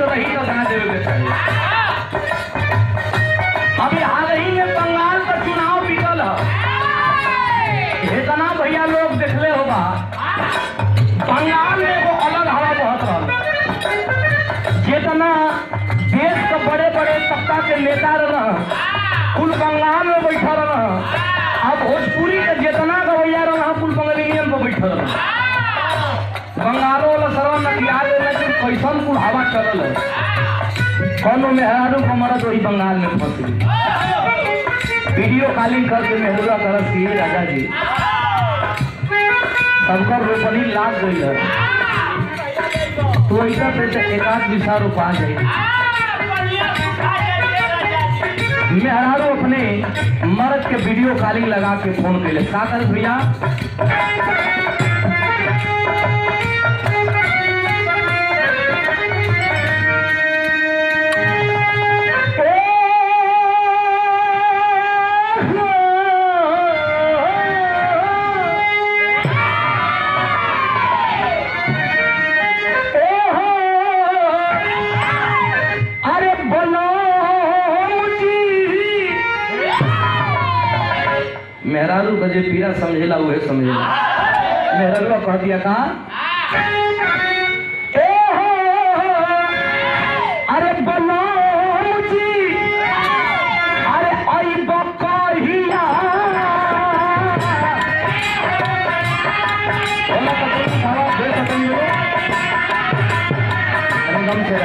रही तो कहाँ देवे के चाहिए। अभी हाल ही में बंगाल का चुनाव बीतल है, इतना भैया लोग देखले होगा। बंगाल में वो अलग हवा बहत रहा, जितना देश के बड़े बड़े सत्ता के नेता रहा कुल बंगाल में बैठा रहा। अब भोजपुरी के जितना गवैया रहा कुल बंगालियन में बैठा रहा। बंगालों वाला सरवा नटिया लेकिन कैसन कुल हवा चलल है। कौनो मेहरारू कमरत वही बंगाल में फंस गई। वीडियो कॉलिंग करके मेहरुआ करत की राजा जी सबका रोपनी लाग गई है, तो ऐसा पे एक आध दिशा रुपा जाए। मेहरारू अपने मर्द के वीडियो कॉलिंग लगा के फोन कैले का कर भैया मेहरारू का जे पीरा समझेला उहे समझेला। मेहरारू कह दिया का अरे बनो जी अरे आई बकहिया गम से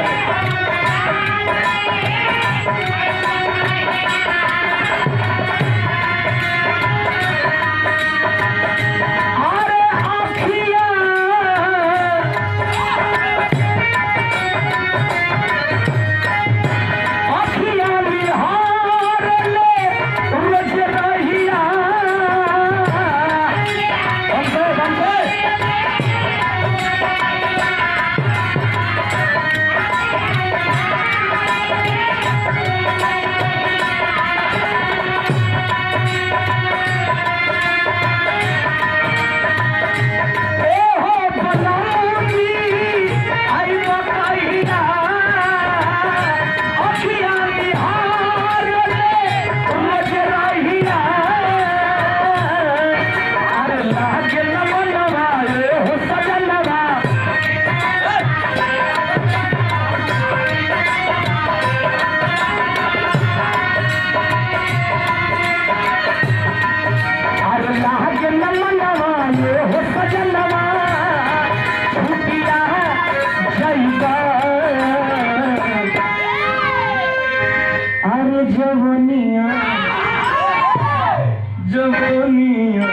जवनिया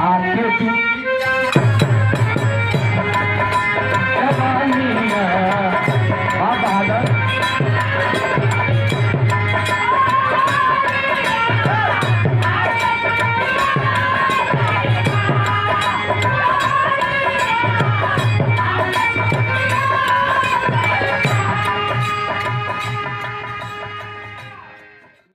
आके तू